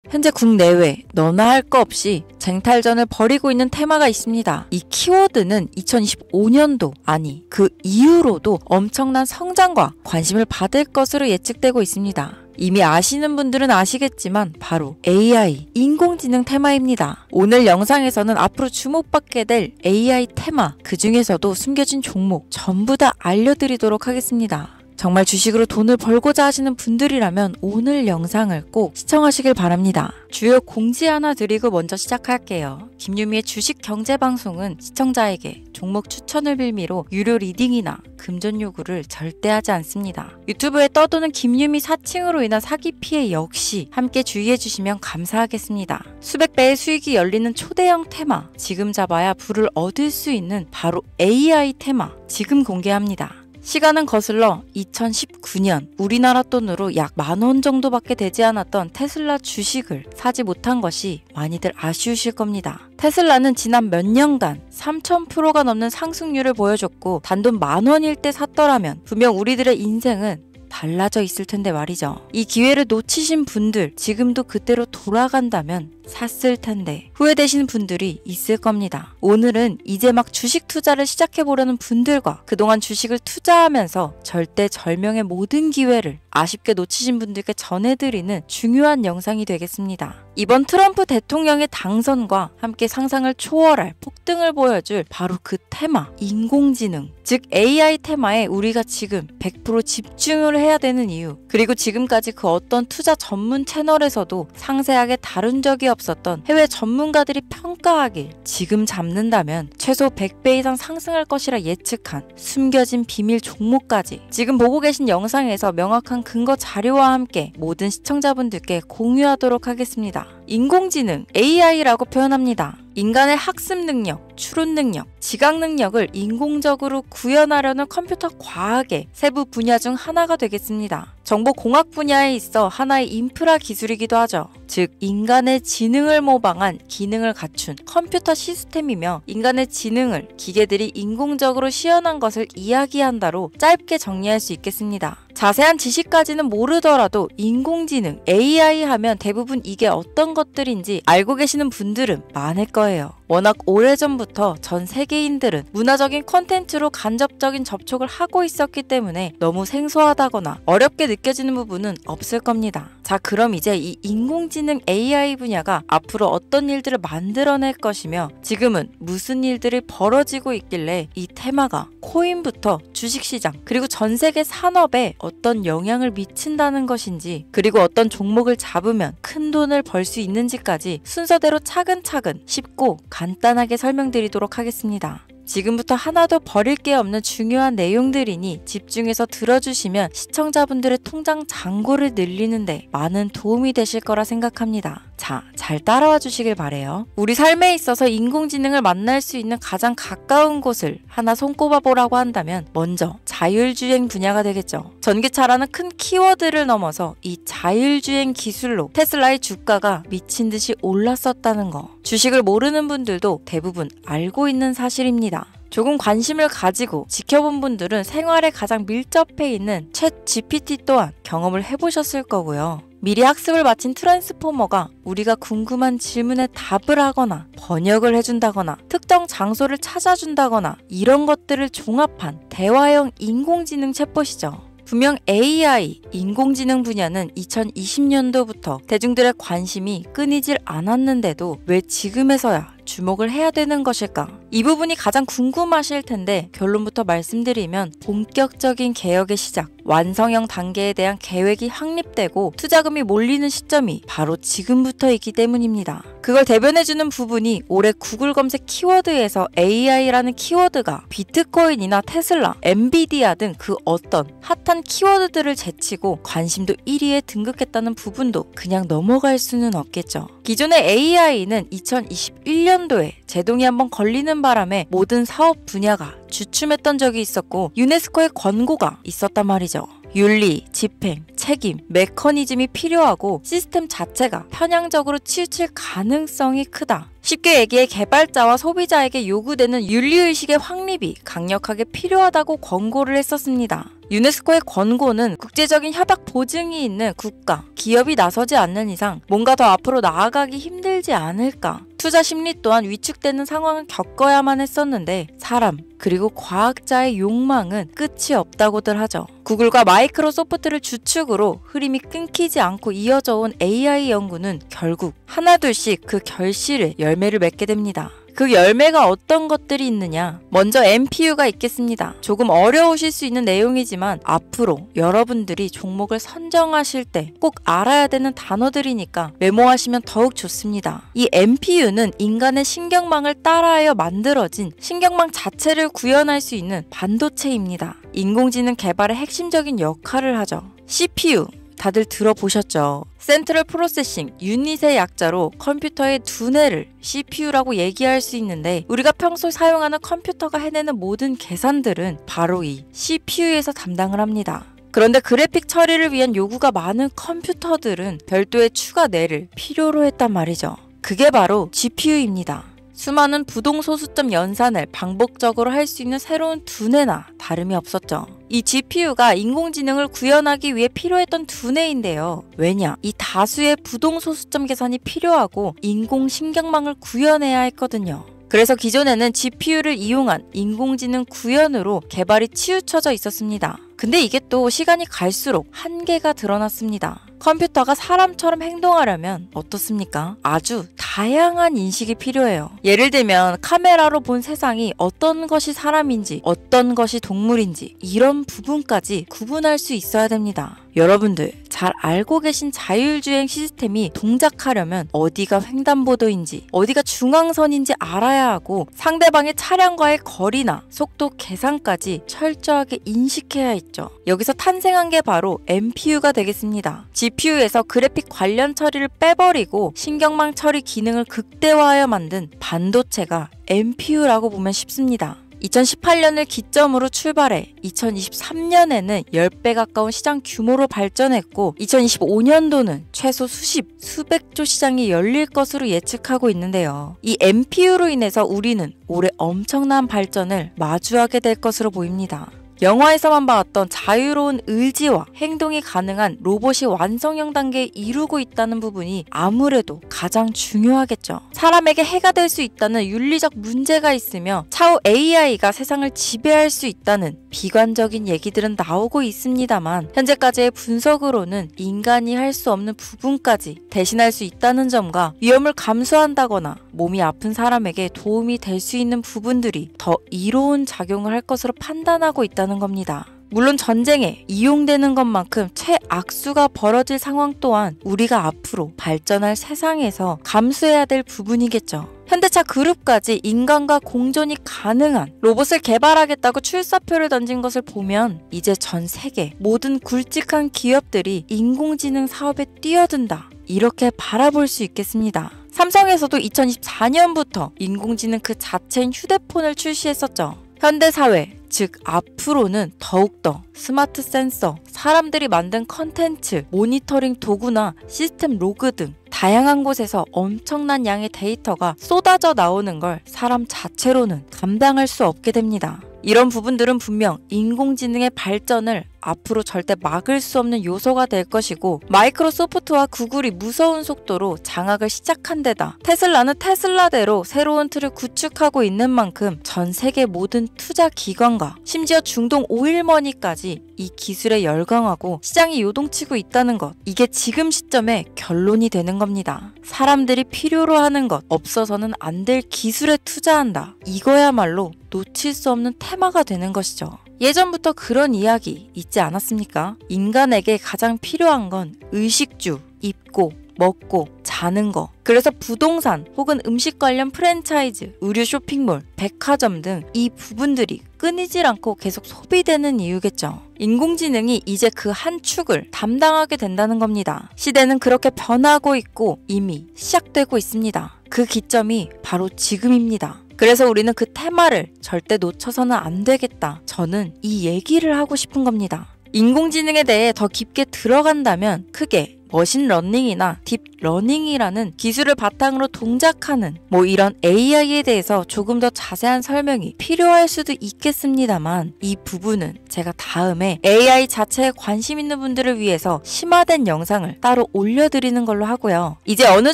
현재 국내외 너나 할 거 없이 쟁탈전을 벌이고 있는 테마가 있습니다. 이 키워드는 2025년도 아니 그 이후로도 엄청난 성장과 관심을 받을 것으로 예측되고 있습니다. 이미 아시는 분들은 아시겠지만 바로 AI, 인공지능 테마입니다. 오늘 영상에서는 앞으로 주목받게 될 AI 테마, 그 중에서도 숨겨진 종목 전부 다 알려드리도록 하겠습니다. 정말 주식으로 돈을 벌고자 하시는 분들이라면 오늘 영상을 꼭 시청하시길 바랍니다. 주요 공지 하나 드리고 먼저 시작할게요. 김유미의 주식 경제 방송은 시청자에게 종목 추천을 빌미로 유료 리딩이나 금전 요구를 절대 하지 않습니다. 유튜브에 떠도는 김유미 사칭으로 인한 사기 피해 역시 함께 주의해 주시면 감사하겠습니다. 수백 배의 수익이 열리는 초대형 테마, 지금 잡아야 부를 얻을 수 있는 바로 AI 테마, 지금 공개합니다. 시간은 거슬러 2019년 우리나라 돈으로 약 10,000원 정도밖에 되지 않았던 테슬라 주식을 사지 못한 것이 많이들 아쉬우실 겁니다. 테슬라는 지난 몇 년간 3000%가 넘는 상승률을 보여줬고 단돈 10,000원일 때 샀더라면 분명 우리들의 인생은 달라져 있을 텐데 말이죠. 이 기회를 놓치신 분들, 지금도 그때로 돌아간다면 샀을 텐데 후회되시는 분들이 있을 겁니다. 오늘은 이제 막 주식 투자를 시작해보려는 분들과 그동안 주식을 투자하면서 절대절명의 모든 기회를 아쉽게 놓치신 분들께 전해드리는 중요한 영상이 되겠습니다. 이번 트럼프 대통령의 당선과 함께 상상을 초월할 폭등을 보여줄 바로 그 테마, 인공지능, 즉 AI 테마에 우리가 지금 100% 집중을 해야 되는 이유, 그리고 지금까지 그 어떤 투자 전문 채널에서도 상세하게 다룬 적이 없었던 해외 전문가들이 평가하길 지금 잡는다면 최소 100배 이상 상승할 것이라 예측한 숨겨진 비밀 종목까지 지금 보고 계신 영상에서 명확한 근거 자료와 함께 모든 시청자분들께 공유하도록 하겠습니다. 인공지능, AI라고 표현합니다. 인간의 학습 능력, 추론 능력, 지각 능력을 인공적으로 구현하려는 컴퓨터 과학의 세부 분야 중 하나가 되겠습니다. 정보공학 분야에 있어 하나의 인프라 기술이기도 하죠. 즉 인간의 지능을 모방한 기능을 갖춘 컴퓨터 시스템이며 인간의 지능을 기계들이 인공적으로 시연한 것을 이야기한다로 짧게 정리할 수 있겠습니다. 자세한 지식까지는 모르더라도 인공지능, AI 하면 대부분 이게 어떤 것들인지 알고 계시는 분들은 많을 거예요. 워낙 오래전부터 전 세계인들은 문화적인 콘텐츠로 간접적인 접촉을 하고 있었기 때문에 너무 생소하다거나 어렵게 느껴지는 부분은 없을 겁니다. 자, 그럼 이제 이 인공지능 AI 분야가 앞으로 어떤 일들을 만들어낼 것이며 지금은 무슨 일들이 벌어지고 있길래 이 테마가 코인부터 주식시장 그리고 전 세계 산업에 어떤 영향을 미친다는 것인지, 그리고 어떤 종목을 잡으면 큰 돈을 벌 수 있는지까지 순서대로 차근차근 쉽고 간단하게 설명드리도록 하겠습니다. 지금부터 하나도 버릴 게 없는 중요한 내용들이니 집중해서 들어주시면 시청자분들의 통장 잔고를 늘리는데 많은 도움이 되실 거라 생각합니다. 자, 잘 따라와 주시길 바래요. 우리 삶에 있어서 인공지능을 만날 수 있는 가장 가까운 곳을 하나 손꼽아 보라고 한다면 먼저 자율주행 분야가 되겠죠. 전기차라는 큰 키워드를 넘어서 이 자율주행 기술로 테슬라의 주가가 미친 듯이 올랐었다는 거, 주식을 모르는 분들도 대부분 알고 있는 사실입니다. 조금 관심을 가지고 지켜본 분들은 생활에 가장 밀접해 있는 챗 GPT 또한 경험을 해보셨을 거고요. 미리 학습을 마친 트랜스포머가 우리가 궁금한 질문에 답을 하거나 번역을 해준다거나 특정 장소를 찾아준다거나 이런 것들을 종합한 대화형 인공지능 챗봇이죠. 분명 AI, 인공지능 분야는 2020년도부터 대중들의 관심이 끊이질 않았는데도 왜 지금에서야 주목을 해야 되는 것일까? 이 부분이 가장 궁금하실 텐데 결론부터 말씀드리면 본격적인 개혁의 시작, 완성형 단계에 대한 계획이 확립되고 투자금이 몰리는 시점이 바로 지금부터이기 때문입니다. 그걸 대변해주는 부분이 올해 구글 검색 키워드에서 AI라는 키워드가 비트코인이나 테슬라, 엔비디아 등 그 어떤 핫한 키워드들을 제치고 관심도 1위에 등극했다는 부분도 그냥 넘어갈 수는 없겠죠. 기존의 AI는 2021년도에 제동이 한번 걸리는 바람에 모든 사업 분야가 주춤했던 적이 있었고 유네스코의 권고가 있었단 말이죠. 윤리, 집행, 책임, 메커니즘이 필요하고 시스템 자체가 편향적으로 치우칠 가능성이 크다. 쉽게 얘기해 개발자와 소비자에게 요구되는 윤리의식의 확립이 강력하게 필요하다고 권고를 했었습니다. 유네스코의 권고는 국제적인 협약 보증이 있는 국가, 기업이 나서지 않는 이상 뭔가 더 앞으로 나아가기 힘들지 않을까. 투자 심리 또한 위축되는 상황을 겪어야만 했었는데 사람, 그리고 과학자의 욕망은 끝이 없다고들 하죠. 구글과 마이크로소프트를 주축으로 흐름이 끊기지 않고 이어져 온 AI 연구는 결국 하나둘씩 그 결실을 열매를 맺게 됩니다. 그 열매가 어떤 것들이 있느냐? 먼저 NPU가 있겠습니다. 조금 어려우실 수 있는 내용이지만 앞으로 여러분들이 종목을 선정하실 때 꼭 알아야 되는 단어들이니까 메모하시면 더욱 좋습니다. 이 NPU는 인간의 신경망을 따라하여 만들어진 신경망 자체를 구현할 수 있는 반도체입니다. 인공지능 개발의 핵심적인 역할을 하죠. CPU 다들 들어보셨죠? 센트럴 프로세싱 유닛의 약자로 컴퓨터의 두뇌를 CPU라고 얘기할 수 있는데 우리가 평소 사용하는 컴퓨터가 해내는 모든 계산들은 바로 이 CPU에서 담당을 합니다. 그런데 그래픽 처리를 위한 요구가 많은 컴퓨터들은 별도의 추가 뇌를 필요로 했단 말이죠. 그게 바로 GPU입니다. 수많은 부동소수점 연산을 반복적으로 할 수 있는 새로운 두뇌나 다름이 없었죠. 이 GPU가 인공지능을 구현하기 위해 필요했던 두뇌인데요. 왜냐? 이 다수의 부동소수점 계산이 필요하고 인공신경망을 구현해야 했거든요. 그래서 기존에는 GPU를 이용한 인공지능 구현으로 개발이 치우쳐져 있었습니다. 근데 이게 또 시간이 갈수록 한계가 드러났습니다. 컴퓨터가 사람처럼 행동하려면 어떻습니까? 아주 다양한 인식이 필요해요. 예를 들면 카메라로 본 세상이 어떤 것이 사람인지 어떤 것이 동물인지 이런 부분까지 구분할 수 있어야 됩니다. 여러분들 잘 알고 계신 자율주행 시스템이 동작하려면 어디가 횡단보도인지 어디가 중앙선인지 알아야 하고 상대방의 차량과의 거리나 속도 계산까지 철저하게 인식해야 있죠. 여기서 탄생한 게 바로 NPU가 되겠습니다. GPU에서 그래픽 관련 처리를 빼버리고 신경망 처리 기능을 극대화하여 만든 반도체가 NPU라고 보면 쉽습니다. 2018년을 기점으로 출발해 2023년에는 10배 가까운 시장 규모로 발전했고 2025년도는 최소 수백조 시장이 열릴 것으로 예측하고 있는데요. 이 NPU로 인해서 우리는 올해 엄청난 발전을 마주하게 될 것으로 보입니다. 영화에서만 봤던 자유로운 의지와 행동이 가능한 로봇이 완성형 단계에 이루고 있다는 부분이 아무래도 가장 중요하겠죠. 사람에게 해가 될 수 있다는 윤리적 문제가 있으며 차후 AI가 세상을 지배할 수 있다는 비관적인 얘기들은 나오고 있습니다만 현재까지의 분석으로는 인간이 할 수 없는 부분까지 대신할 수 있다는 점과 위험을 감수한다거나 몸이 아픈 사람에게 도움이 될 수 있는 부분들이 더 이로운 작용을 할 것으로 판단하고 있다는 겁니다. 물론 전쟁에 이용되는 것만큼 최악수가 벌어질 상황 또한 우리가 앞으로 발전할 세상에서 감수해야 될 부분이겠죠. 현대차 그룹까지 인간과 공존이 가능한 로봇을 개발하겠다고 출사표를 던진 것을 보면 이제 전 세계 모든 굵직한 기업들이 인공지능 사업에 뛰어든다. 이렇게 바라볼 수 있겠습니다. 삼성에서도 2024년부터 인공지능 그 자체인 휴대폰을 출시했었죠. 현대사회, 즉 앞으로는 더욱더 스마트 센서, 사람들이 만든 컨텐츠, 모니터링 도구나 시스템 로그 등 다양한 곳에서 엄청난 양의 데이터가 쏟아져 나오는 걸 사람 자체로는 감당할 수 없게 됩니다. 이런 부분들은 분명 인공지능의 발전을 앞으로 절대 막을 수 없는 요소가 될 것이고 마이크로소프트와 구글이 무서운 속도로 장악을 시작한 데다 테슬라는 테슬라대로 새로운 틀을 구축하고 있는 만큼 전 세계 모든 투자 기관과 심지어 중동 오일머니까지 이 기술에 열광하고 시장이 요동치고 있다는 것, 이게 지금 시점에 결론이 되는 겁니다. 사람들이 필요로 하는 것, 없어서는 안 될 기술에 투자한다. 이거야말로 놓칠 수 없는 테마가 되는 것이죠. 예전부터 그런 이야기 있지 않았습니까? 인간에게 가장 필요한 건 의식주, 입고, 먹고, 자는 거. 그래서 부동산 혹은 음식 관련 프랜차이즈, 의류 쇼핑몰, 백화점 등 이 부분들이 끊이질 않고 계속 소비되는 이유겠죠. 인공지능이 이제 그 한 축을 담당하게 된다는 겁니다. 시대는 그렇게 변하고 있고 이미 시작되고 있습니다. 그 기점이 바로 지금입니다. 그래서 우리는 그 테마를 절대 놓쳐서는 안 되겠다. 저는 이 얘기를 하고 싶은 겁니다. 인공지능에 대해 더 깊게 들어간다면 크게 머신러닝이나 딥러닝이라는 기술을 바탕으로 동작하는 이런 AI에 대해서 조금 더 자세한 설명이 필요할 수도 있겠습니다만 이 부분은 제가 다음에 AI 자체에 관심 있는 분들을 위해서 심화된 영상을 따로 올려드리는 걸로 하고요. 이제 어느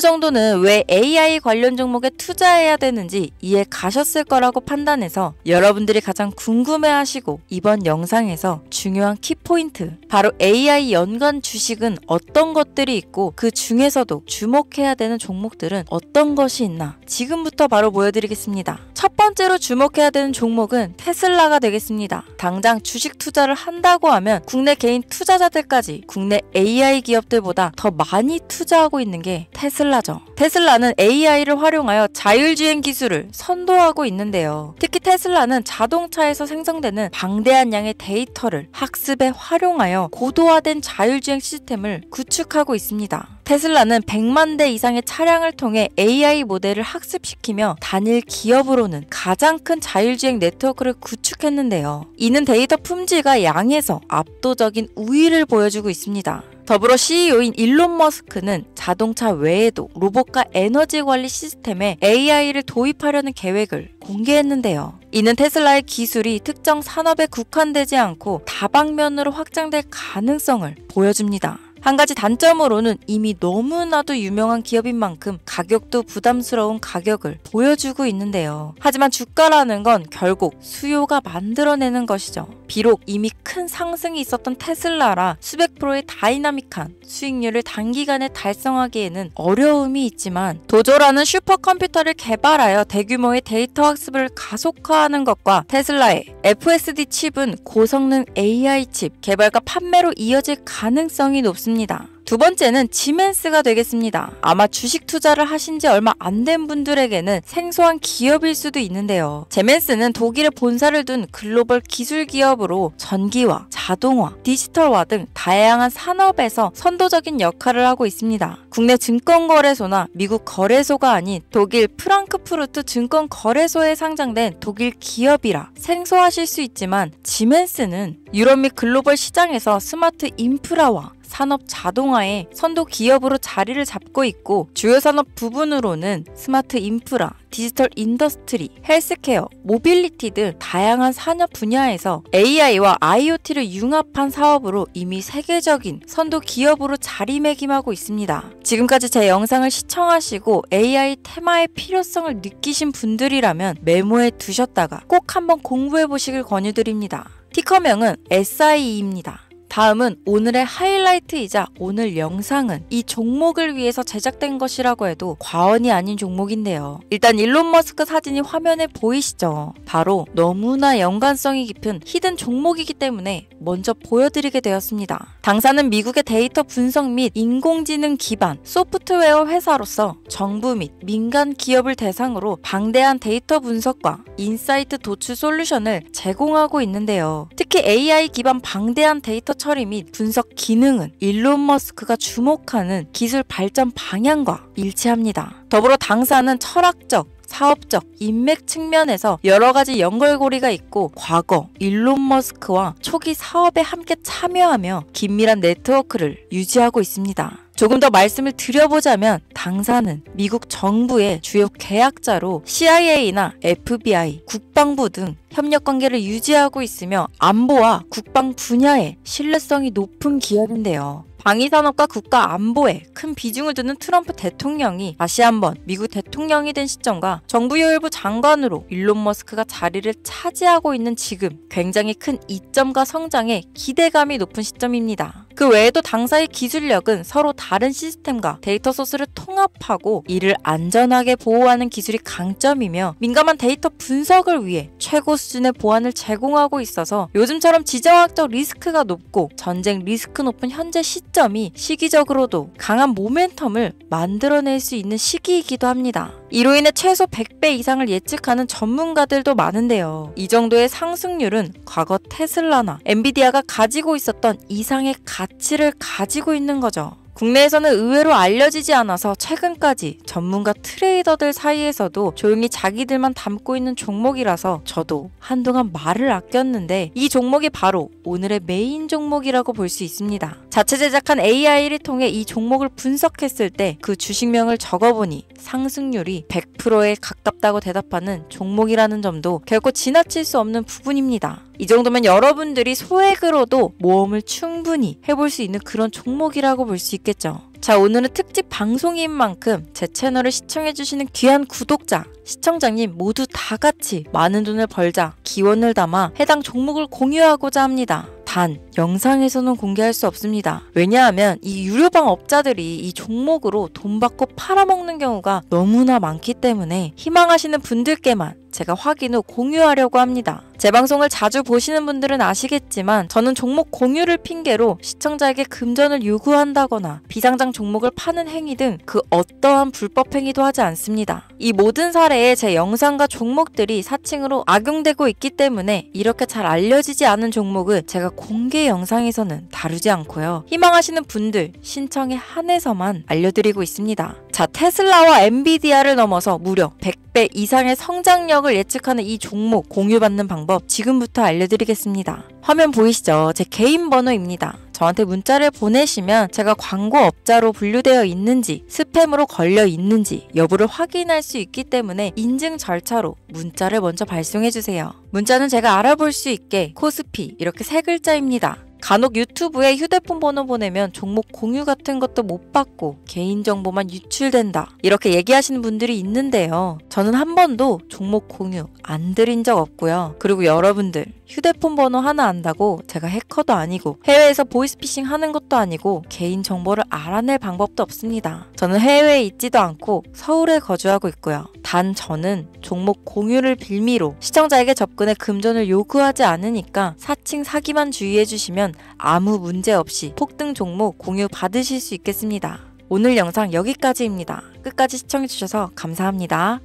정도는 왜 AI 관련 종목에 투자해야 되는지 이해 가셨을 거라고 판단해서 여러분들이 가장 궁금해하시고 이번 영상에서 중요한 키포인트, 바로 AI 연관 주식은 어떤 것들이 있고 그 중에서도 주목해야 되는 종목들은 어떤 것이 있나 지금부터 바로 보여드리겠습니다. 첫 번째로 주목해야 되는 종목은 테슬라가 되겠습니다. 당장 주식 투자를 한다고 하면 국내 개인 투자자들까지 국내 AI 기업들보다 더 많이 투자하고 있는 게 테슬라죠. 테슬라는 AI를 활용하여 자율주행 기술을 선도하고 있는데요. 특히 테슬라는 자동차에서 생성되는 방대한 양의 데이터를 학습에 활용하여 고도화된 자율주행 시스템을 구축하고 있습니다. 테슬라는 100만 대 이상의 차량을 통해 AI 모델을 학습시키며 단일 기업으로는 가장 큰 자율주행 네트워크를 구축했는데요. 이는 데이터 품질과 양에서 압도적인 우위를 보여주고 있습니다. 더불어 CEO인 일론 머스크는 자동차 외에도 로봇과 에너지 관리 시스템에 AI를 도입하려는 계획을 공개했는데요. 이는 테슬라의 기술이 특정 산업에 국한되지 않고 다방면으로 확장될 가능성을 보여줍니다. 한 가지 단점으로는 이미 너무나도 유명한 기업인 만큼 가격도 부담스러운 가격을 보여주고 있는데요. 하지만 주가라는 건 결국 수요가 만들어내는 것이죠. 비록 이미 큰 상승이 있었던 테슬라라 수백 프로의 다이나믹한 수익률을 단기간에 달성하기에는 어려움이 있지만 도조라는 슈퍼컴퓨터를 개발하여 대규모의 데이터 학습을 가속화하는 것과 테슬라의 FSD 칩은 고성능 AI 칩 개발과 판매로 이어질 가능성이 높습니다. 두 번째는 지멘스가 되겠습니다. 아마 주식 투자를 하신 지 얼마 안 된 분들에게는 생소한 기업일 수도 있는데요. 지멘스는 독일에 본사를 둔 글로벌 기술 기업으로 전기화, 자동화, 디지털화 등 다양한 산업에서 선도적인 역할을 하고 있습니다. 국내 증권거래소나 미국 거래소가 아닌 독일 프랑크푸르트 증권거래소에 상장된 독일 기업이라 생소하실 수 있지만 지멘스는 유럽 및 글로벌 시장에서 스마트 인프라와 산업 자동화의 선도 기업으로 자리를 잡고 있고 주요 산업 부분으로는 스마트 인프라, 디지털 인더스트리, 헬스케어, 모빌리티 등 다양한 산업 분야에서 AI와 IoT를 융합한 사업으로 이미 세계적인 선도 기업으로 자리매김하고 있습니다. 지금까지 제 영상을 시청하시고 AI 테마의 필요성을 느끼신 분들이라면 메모해 두셨다가 꼭 한번 공부해 보시길 권유드립니다. 티커명은 SIE입니다. 다음은 오늘의 하이라이트이자 오늘 영상은 이 종목을 위해서 제작된 것이라고 해도 과언이 아닌 종목인데요. 일단 일론 머스크 사진이 화면에 보이시죠? 바로 너무나 연관성이 깊은 히든 종목이기 때문에 먼저 보여드리게 되었습니다. 당사는 미국의 데이터 분석 및 인공지능 기반 소프트웨어 회사로서 정부 및 민간 기업을 대상으로 방대한 데이터 분석과 인사이트 도출 솔루션을 제공하고 있는데요. 특히 AI 기반 방대한 데이터 처리 및 분석 기능은 일론 머스크가 주목하는 기술 발전 방향과 일치합니다. 더불어 당사는 철학적, 사업적, 인맥 측면에서 여러 가지 연결고리가 있고 과거 일론 머스크와 초기 사업에 함께 참여하며 긴밀한 네트워크를 유지하고 있습니다. 조금 더 말씀을 드려보자면 당사는 미국 정부의 주요 계약자로 CIA나 FBI, 국방부 등 협력관계를 유지하고 있으며 안보와 국방 분야에 신뢰성이 높은 기업인데요. 방위산업과 국가 안보에 큰 비중을 두는 트럼프 대통령이 다시 한번 미국 대통령이 된 시점과 정부요일부 장관으로 일론 머스크가 자리를 차지하고 있는 지금 굉장히 큰 이점과 성장에 기대감이 높은 시점입니다. 그 외에도 당사의 기술력은 서로 다른 시스템과 데이터 소스를 통합하고 이를 안전하게 보호하는 기술이 강점이며 민감한 데이터 분석을 위해 최고 수준의 보안을 제공하고 있어서 요즘처럼 지정학적 리스크가 높고 전쟁 리스크 높은 현재 시점이 시기적으로도 강한 모멘텀을 만들어낼 수 있는 시기이기도 합니다. 이로 인해 최소 100배 이상을 예측하는 전문가들도 많은데요. 이 정도의 상승률은 과거 테슬라나 엔비디아가 가지고 있었던 이상의 가치를 가지고 있는 거죠. 국내에서는 의외로 알려지지 않아서 최근까지 전문가 트레이더들 사이에서도 조용히 자기들만 담고 있는 종목이라서 저도 한동안 말을 아꼈는데 이 종목이 바로 오늘의 메인 종목이라고 볼 수 있습니다. 자체 제작한 AI를 통해 이 종목을 분석했을 때 그 주식명을 적어보니 상승률이 100%에 가깝다고 대답하는 종목이라는 점도 결코 지나칠 수 없는 부분입니다. 이 정도면 여러분들이 소액으로도 모험을 충분히 해볼 수 있는 그런 종목이라고 볼 수 있겠죠. 자, 오늘은 특집 방송인 만큼 제 채널을 시청해주시는 귀한 구독자, 시청자님 모두 다 같이 많은 돈을 벌자 기원을 담아 해당 종목을 공유하고자 합니다. 단, 영상에서는 공개할 수 없습니다. 왜냐하면 이 유료방 업자들이 이 종목으로 돈 받고 팔아먹는 경우가 너무나 많기 때문에 희망하시는 분들께만 제가 확인 후 공유하려고 합니다. 제 방송을 자주 보시는 분들은 아시겠지만 저는 종목 공유를 핑계로 시청자에게 금전을 요구한다거나 비상장 종목을 파는 행위 등 그 어떠한 불법 행위도 하지 않습니다. 이 모든 사례에 제 영상과 종목들이 사칭으로 악용되고 있기 때문에 이렇게 잘 알려지지 않은 종목은 제가 공개 영상에서는 다루지 않고요. 희망하시는 분들 신청에 한해서만 알려드리고 있습니다. 자, 테슬라와 엔비디아를 넘어서 무려 100배 이상의 성장력을 예측하는 이 종목 공유받는 방법 지금부터 알려드리겠습니다. 화면 보이시죠? 제 개인 번호입니다. 저한테 문자를 보내시면 제가 광고업자로 분류되어 있는지 스팸으로 걸려 있는지 여부를 확인할 수 있기 때문에 인증 절차로 문자를 먼저 발송해주세요. 문자는 제가 알아볼 수 있게 코스피 이렇게 3글자입니다. 간혹 유튜브에 휴대폰 번호 보내면 종목 공유 같은 것도 못 받고 개인정보만 유출된다 이렇게 얘기하시는 분들이 있는데요. 저는 한 번도 종목 공유 안 드린 적 없고요. 그리고 여러분들 휴대폰 번호 하나 안다고 제가 해커도 아니고 해외에서 보이스피싱 하는 것도 아니고 개인정보를 알아낼 방법도 없습니다. 저는 해외에 있지도 않고 서울에 거주하고 있고요. 단 저는 종목 공유를 빌미로 시청자에게 접근해 금전을 요구하지 않으니까 사칭 사기만 주의해주시면 아무 문제 없이 폭등 종목 공유 받으실 수 있겠습니다. 오늘 영상 여기까지입니다. 끝까지 시청해주셔서 감사합니다.